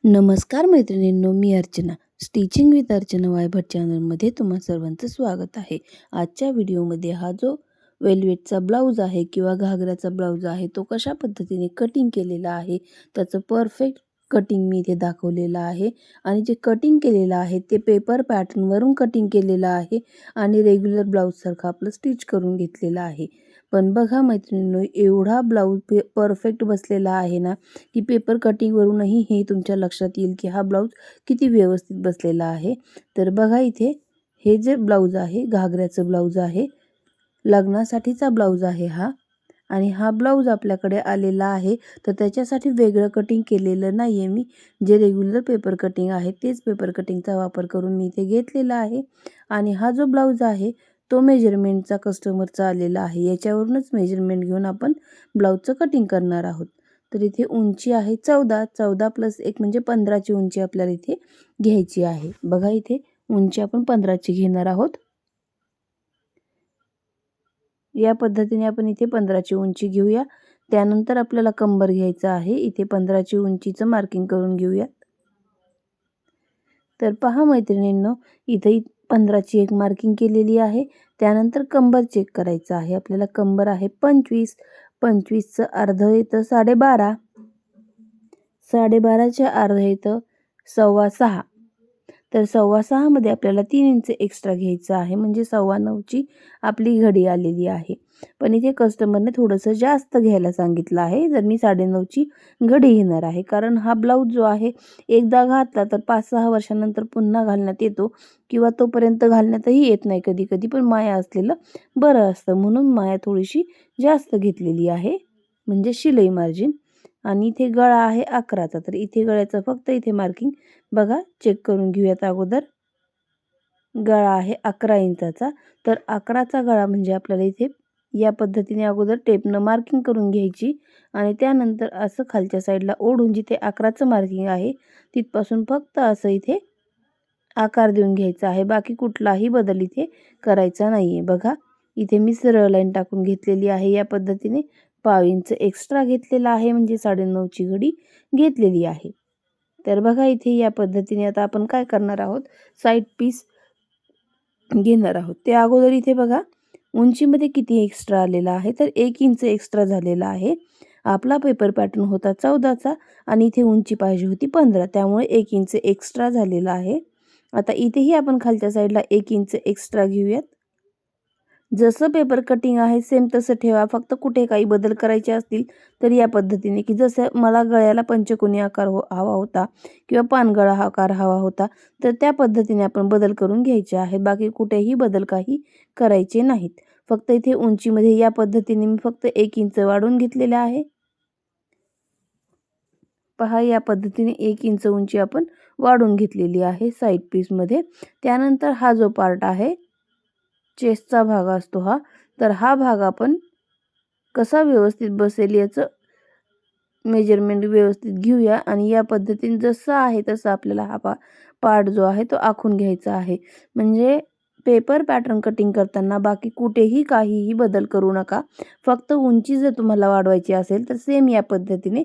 नमस्कार मैत्रिणींनो, मी Archana. Stitching with Archana Vaibhat चॅनलमध्ये तुम्हा सर्वांचं स्वागत आहे. आजच्या व्हिडिओमध्ये हा जो वेल्वेटचा ब्लाऊज आहे किंवा घागराचा ब्लाऊज आहे तो कशा पद्धतीने कटिंग केलेला आहे त्याचं परफेक्ट कटिंग मी इथे दाखवलेलं आहे. आणि जे कटिंग केलेलं आहे ते पेपर पॅटर्नवरून कटिंग केलेलं आहे आणि रेग्युलर ब्लाऊजसारखं आपलं स्टिच करून घेतलेलं आहे. पण बघा मैत्रिणींनो, एवढा ब्लाऊज परफेक्ट बसलेला आहे ना की पेपर कटिंगवरूनही हे तुमच्या लक्षात येईल की हा ब्लाऊज किती व्यवस्थित बसलेला आहे. तर बघा इथे हे जे ब्लाऊज आहे घागऱ्याचं ब्लाऊज आहे, लग्नासाठीचा ब्लाऊज आहे हा. आणि हा ब्लाऊज आपल्याकडे आलेला आहे तर त्याच्यासाठी वेगळं कटिंग केलेलं नाही आहे मी. जे रेग्युलर पेपर कटिंग आहे तेच पेपर कटिंगचा वापर करून मी इथे घेतलेला आहे. आणि हा जो ब्लाऊज आहे तो मेजरमेंटचा कस्टमरचा आलेला आहे, याच्यावरूनच मेजरमेंट घेऊन आपण ब्लाऊजचं कटिंग करणार आहोत. तर इथे उंची आहे 14, 14 प्लस 1 म्हणजे 15ची उंची आपल्याला इथे घ्यायची आहे. बघा इथे उंची आपण 15ची घेणार आहोत. या पद्धतीने आपण इथे 15ची उंची घेऊया. त्यानंतर आपल्याला कंबर घ्यायचा आहे. इथे 15ची उंचीचं मार्किंग करून घेऊया. तर पहा मैत्रिणींनो, इथे 15ची एक मार्किंग केलेली आहे. त्यानंतर कंबर चेक करायचं आहे आपल्याला. कंबर आहे 25, 25चं अर्ध येतं 12.5, 12.5च्या अर्ध येतं 6.25. तर 6.25 मध्ये आपल्याला 3 इंच एक्स्ट्रा घ्यायचं आहे, म्हणजे 9.25ची आपली घडी आलेली आहे. पण इथे कस्टमरने थोडंसं जास्त घ्यायला सांगितलं आहे. जर मी 9.5ची घडी घेणार आहे, कारण हा ब्लाऊज जो आहे एकदा घातला तर 5-6 वर्षानंतर पुन्हा घालण्यात येतो किंवा तोपर्यंत घालण्यातही येत नाही कधी कधी. पण माया असलेलं बरं असतं, म्हणून माया थोडीशी जास्त घेतलेली आहे, म्हणजे शिलाई मार्जिन. आणि इथे गळा आहे 11चा. तर इथे गळ्याचं फक्त इथे मार्किंग बघा चेक करून घेऊयात अगोदर. गळा आहे 11 इंचाचा. तर 11चा गळा म्हणजे आपल्याला इथे या पद्धतीने अगोदर टेपनं मार्किंग करून घ्यायची आणि त्यानंतर असं खालच्या साईडला ओढून जिथे 11चं मार्किंग आहे तिथपासून फक्त असं इथे आकार देऊन घ्यायचा आहे. बाकी कुठलाही बदल इथे करायचा नाही आहे. बघा इथे मी सरळ लाईन टाकून घेतलेली आहे. या पद्धतीने 1/2 इंच एक्स्ट्रा घेतलेला आहे, म्हणजे 9.5ची घडी घेतलेली आहे. तर बघा इथे या पद्धतीने आता आपण काय करणार आहोत, साईड पीस घेणार आहोत. ते अगोदर इथे बघा उंचीमध्ये किती एक्स्ट्रा आलेला आहे, तर 1 इंच एक्स्ट्रा झालेला आहे. आपला पेपर पॅटर्न होता 14चा आणि इथे उंची पाहिजे होती 15, त्यामुळे 1 इंच एक्स्ट्रा झालेला आहे. आता इथेही आपण खालच्या साईडला 1 इंच एक्स्ट्रा घेऊयात. जसं पेपर कटिंग आहे सेम तसं ठेवा. फक्त कुठे काही बदल करायचे असतील तर या पद्धतीने, की जसं मला गळ्याला पंचकोनी आकार हवा होता किंवा पानगळा हा आकार हवा होता, तर त्या पद्धतीने आपण बदल करून घ्यायचे आहे. बाकी कुठेही बदल काही करायचे नाहीत. फक्त इथे उंचीमध्ये या पद्धतीने मी फक्त 1 इंच वाढवून घेतलेले आहे. पहा या पद्धतीने 1 इंच उंची आपण वाढवून घेतलेली आहे साईड पीसमध्ये. त्यानंतर हा जो पार्ट आहे चेस्टचा भाग असतो हा, तर हा भाग आपण कसा व्यवस्थित बसेल याचं मेजरमेंट व्यवस्थित घेऊया. आणि या पद्धतीने जसं आहे तसं आपल्याला हा पार्ट जो आहे तो आखून घ्यायचा आहे. म्हणजे पेपर पॅटर्न कटिंग करताना बाकी कुठेही काहीही बदल करू नका. फक्त उंची जर तुम्हाला वाढवायची असेल तर सेम या पद्धतीने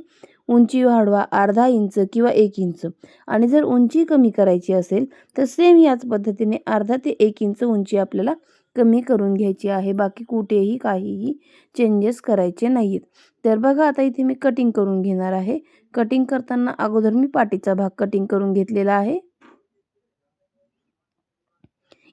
उंची वाढवा अर्धा इंच किंवा 1 इंच. आणि जर उंची कमी करायची असेल तर सेम याच पद्धतीने अर्धा ते 1 इंच उंची आपल्याला कमी करून घ्यायची आहे. बाकी कुठेही काहीही चेंजेस करायचे नाहीत. तर बघा आता इथे मी कटिंग करून घेणार आहे. कटिंग करताना अगोदर मी पाठीचा भाग कटिंग करून घेतलेला आहे.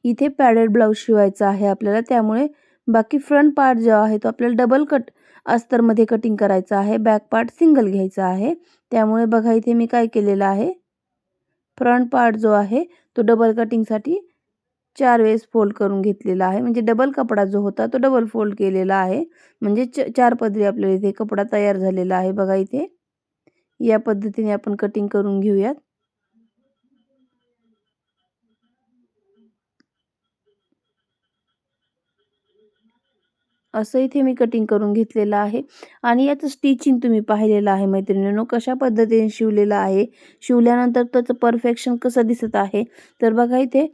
इथे पॅडेड ब्लाऊज शिवायचा आहे आपल्याला, त्यामुळे बाकी फ्रंट पार्ट जो आहे तो आपल्याला डबल कट अस्तरमध्ये कटिंग करायचा आहे. बॅक पार्ट सिंगल घ्यायचा आहे. त्यामुळे बघा इथे मी काय केलेलं आहे, फ्रंट पार्ट जो आहे तो डबल कटिंगसाठी 4 वेळेस फोल्ड करून घेतलेला आहे. म्हणजे डबल कपडा जो होता तो डबल फोल्ड केलेला आहे. म्हणजे 4 पदरी आपल्याला इथे कपडा तयार झालेला आहे. बघा इथे या पद्धतीने आपण कटिंग करून घेऊयात. असं इथे मी कटिंग करून घेतलेलं आहे. आणि याचं स्टिचिंग तुम्ही पाहिलेलं आहे मैत्रिणींनो, कशा पद्धतीने शिवलेलं आहे. शिवल्यानंतर त्याचं परफेक्शन कसं दिसत आहे. तर बघा इथे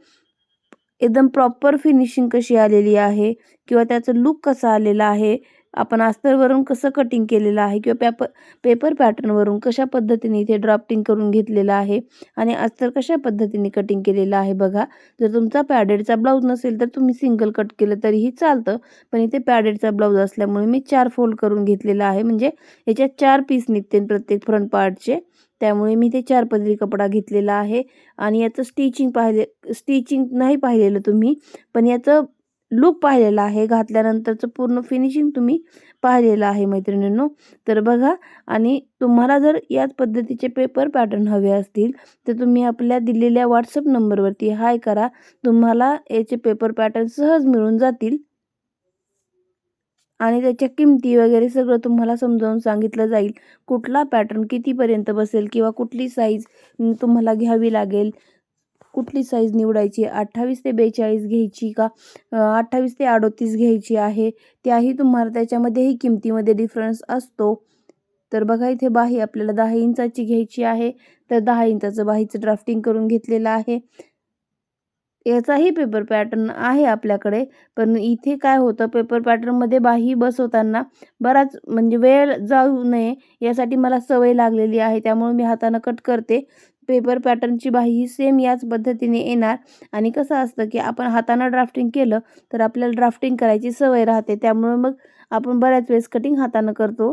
एकदम प्रॉपर फिनिशिंग कशी आलेली आहे किंवा त्याचं लुक कसा आलेला आहे आपण अस्तरवरून कसं कटिंग केलेलं आहे किंवा पेपर पॅटर्नवरून कशा पद्धतीने इथे ड्राफ्टिंग करून घेतलेलं आहे आणि अस्तर कशा पद्धतीने कटिंग केलेलं आहे बघा. जर तुमचा पॅडेडचा ब्लाऊज नसेल तर तुम्ही सिंगल कट केलं तरीही चालतं, पण इथे पॅडेडचा ब्लाऊज असल्यामुळे मी 4 फोल्ड करून घेतलेला आहे. म्हणजे याच्यात 4 पीस निघतील प्रत्येक फ्रंट पार्टचे, त्यामुळे मी ते 4 पदरी कपडा घेतलेला आहे. आणि याचं स्टिचिंग नाही पाहिलेलं तुम्ही, पण याचं लूक पाहिलेला आहे, घातल्यानंतरचं पूर्ण फिनिशिंग तुम्ही पाहिलेलं आहे मैत्रिणींनो. तर बघा, आणि तुम्हाला जर याच पद्धतीचे पेपर पॅटर्न हवे असतील तर तुम्ही आपल्या दिलेल्या व्हॉट्सअप नंबरवरती हाय करा. तुम्हाला याचे पेपर पॅटर्न सहज मिळून जातील आणि त्याच्या किमती वगैरे सगळं तुम्हाला समजावून सांगितलं जाईल. कुठला पॅटर्न कितीपर्यंत बसेल किंवा कुठली साईज तुम्हाला घ्यावी लागेल, कुठली साईज निवडायची, 28 ते 42 घ्यायची का 28 ते 38 घ्यायची आहे, त्याही तुम्हाला त्याच्यामध्येही किमतीमध्ये डिफरन्स असतो. तर बघा, इथे बाही आपल्याला 10 इंचाची घ्यायची आहे, तर 10 इंचाचं बाहीचं ड्राफ्टिंग करून घेतलेलं आहे. याचाही पेपर पॅटर्न आहे आपल्याकडे, पण इथे काय होतं, पेपर पॅटर्नमध्ये बाही बसवताना बराच म्हणजे वेळ जाऊ नये यासाठी मला सवय लागलेली आहे, त्यामुळे मी हाताने कट करते. पेपर पॅटर्नची बाही ही सेम याच पद्धतीने येणार. आणि कसं असतं की आपण हाताने ड्राफ्टिंग केलं तर आपल्याला ड्राफ्टिंग करायची सवय राहते, त्यामुळे मग आपण बऱ्याच वेळेस कटिंग हाताने करतो.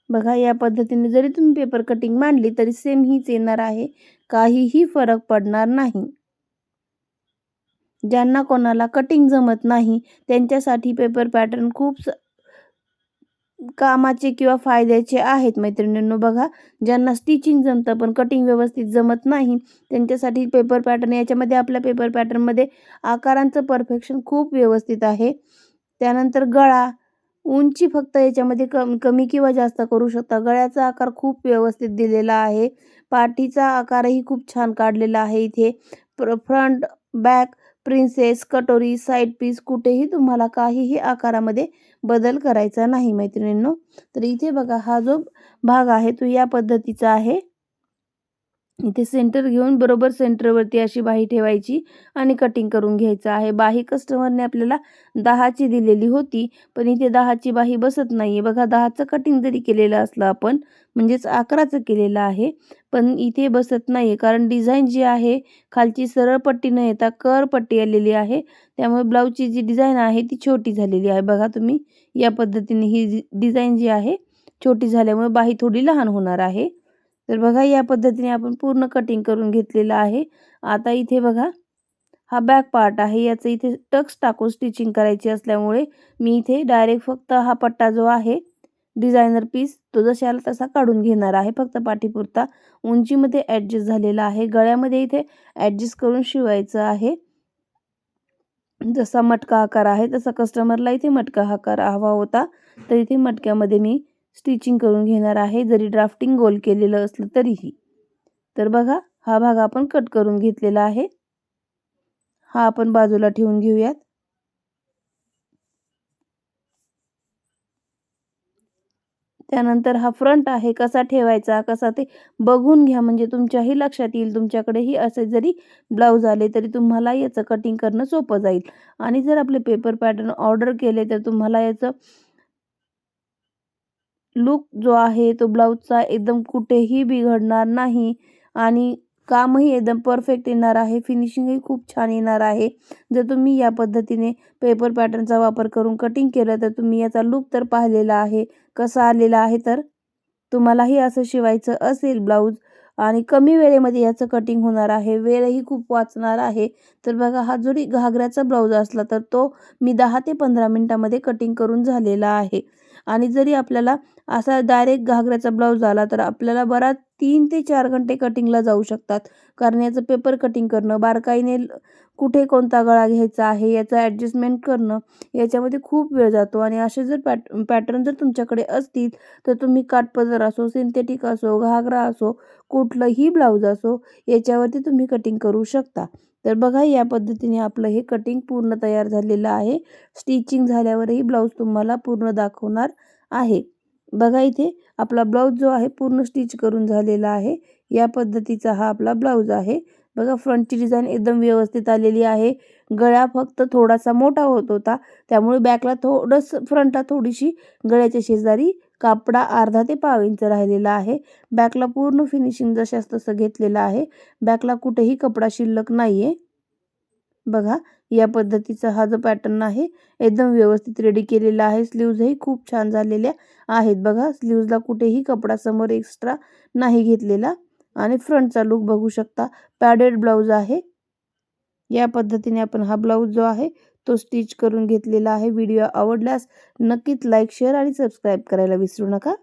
बघा, या पद्धतीने जरी तुम्ही पेपर कटिंग मांडली तरी सेम हीच येणार आहे, काहीही फरक पडणार नाही. ज्यांना कोणाला कटिंग जमत नाही त्यांच्यासाठी पेपर पॅटर्न खूप कामाचे किंवा फायद्याचे आहेत मैत्रिणींनो. बघा, ज्यांना स्टिचिंग जमतं पण कटिंग व्यवस्थित जमत नाही त्यांच्यासाठी पेपर पॅटर्न, याच्यामध्ये आपल्या पेपर पॅटर्नमध्ये आकारांचं परफेक्शन खूप व्यवस्थित आहे. त्यानंतर गळा, उंची फक्त याच्यामध्ये कमी किंवा जास्त करू शकता. गळ्याचा आकार खूप व्यवस्थित दिलेला आहे. पाठीचा आकारही खूप छान काढलेला आहे इथे. फ्रंट, बॅक, प्रिन्सेस, कटोरी, साईड पीस कुठेही तुम्हाला काहीही आकारामध्ये बदल करायचा नाही मैत्रिणींनो. तर इथे बघा, हा जो भाग आहे तो या पद्धतीचा आहे. इथे सेंटर घेऊन बरोबर सेंटरवरती अशी बाही ठेवायची आणि कटिंग करून घ्यायचं आहे. बाही कस्टमरने आपल्याला 10ची दिलेली होती, पण इथे 10ची बाही बसत नाही. बघा, 10चं कटिंग जरी केलेलं असलं आपण, म्हणजेच 11चं केलेलं आहे, पण इथे बसत नाही, कारण डिझाईन जी आहे खालची सरळ पट्टी न येता कर पट्टी आलेली आहे, त्यामुळे ब्लाऊजची जी डिझाईन आहे ती छोटी झालेली आहे. बघा तुम्ही, या पद्धतीने ही डिझाईन जी आहे छोटी झाल्यामुळे बाही थोडी लहान होणार आहे. तर बघा, या पद्धतीने आपण पूर्ण कटिंग करून घेतलेलं आहे. आता इथे बघा, हा बॅक पार्ट आहे, याचं इथे टक्स टाकून स्टिचिंग करायची असल्यामुळे मी इथे डायरेक्ट फक्त हा पट्टा जो आहे डिझायनर पीस तो जशाला तसा काढून घेणार आहे, फक्त पाठीपुरता. उंचीमध्ये ॲडजस्ट झालेला आहे. गळ्यामध्ये इथे ॲडजस्ट करून शिवायचं आहे. जसा मटका आकार आहे तसा कस्टमरला इथे मटका आकार हवा होता, तर इथे मटक्यामध्ये मी स्टिचिंग करून घेणार आहे, जरी ड्राफ्टिंग गोल केलेलं असलं तरीही. तर बघा, हा भाग आपण कट करून घेतलेला आहे. हा आपण बाजूला ठेवून घेऊयात. त्यानंतर हा फ्रंट आहे, कसा ठेवायचा कसा ते बघून घ्या, म्हणजे तुमच्याही लक्षात येईल. तुमच्याकडेही असे जरी ब्लाऊज आले तरी तुम्हाला याचं कटिंग करणं सोपं जाईल. आणि जर आपले पेपर पॅटर्न ऑर्डर केले तर तुम्हाला याचं लूक जो आहे तो ब्लाऊजचा एकदम कुठेही बिघडणार नाही आणि कामही एकदम परफेक्ट येणार आहे. फिनिशिंगही खूप छान येणार आहे. जर तुम्ही या पद्धतीने पेपर पॅटर्नचा वापर करून कटिंग केलं तर तुम्ही याचा लूक तर पाहिलेला आहे कसा आलेला आहे. तर तुम्हालाही असं शिवायचं असेल ब्लाऊज आणि कमी वेळेमध्ये याचं कटिंग होणार आहे, वेळही खूप वाचणार आहे. तर बघा, हा जरी घागऱ्याचा ब्लाऊज असला तर तो मी 10 ते 15 मिनिटामध्ये कटिंग करून झालेला आहे. आणि जरी आपल्याला असा डायरेक्ट घागऱ्याचा ब्लाऊज आला तर आपल्याला बराच 3 ते 4 घंटे कटिंगला जाऊ शकतात, कारण याचं पेपर कटिंग करणं, बारकाईने कुठे कोणता गळा घ्यायचा आहे याचं ॲडजस्टमेंट करणं, याच्यामध्ये खूप वेळ जातो. आणि असे जर पॅटर्न जर तुमच्याकडे असतील तर तुम्ही काठपदर असो, सिंथेटिक असो, घागरा असो, कुठलंही ब्लाऊज असो, याच्यावरती तुम्ही कटिंग करू शकता. तर बघा, या पद्धतीने आपलं हे कटिंग पूर्ण तयार झालेलं आहे. स्टिचिंग झाल्यावरही ब्लाऊज तुम्हाला पूर्ण दाखवणार आहे. बघा, इथे आपला ब्लाऊज जो आहे पूर्ण स्टिच करून झालेला आहे. या पद्धतीचा हा आपला ब्लाऊज आहे. बघा फ्रंटची डिझाईन एकदम व्यवस्थित आलेली आहे. गळा फक्त थोडासा मोठा होत होता, त्यामुळे बॅकला फ्रंटला थोडीशी गळ्याच्या शेजारी कापडा अर्धा ते पाव इंच राहिलेला आहे. बॅकला पूर्ण फिनिशिंग जशास तसं घेतलेलं आहे. बॅकला कुठेही कपडा शिल्लक नाहीये. बघा या पद्धतीचा हा जो पॅटर्न आहे एकदम व्यवस्थित रेडी केलेला आहे. स्लीव्जही खूप छान झालेल्या आहेत. बघा स्लीव्जला कुठेही कपडा समोर एक्स्ट्रा नाही घेतलेला आणि फ्रंटचा लुक बघू शकता. पॅडेड ब्लाउज आहे. या पद्धतीने आपण हा ब्लाउज जो आहे तो स्टिच करून घेतलेला आहे. व्हिडिओ आवडल्यास नक्कीच लाईक, शेअर आणि सबस्क्राईब करायला विसरू नका.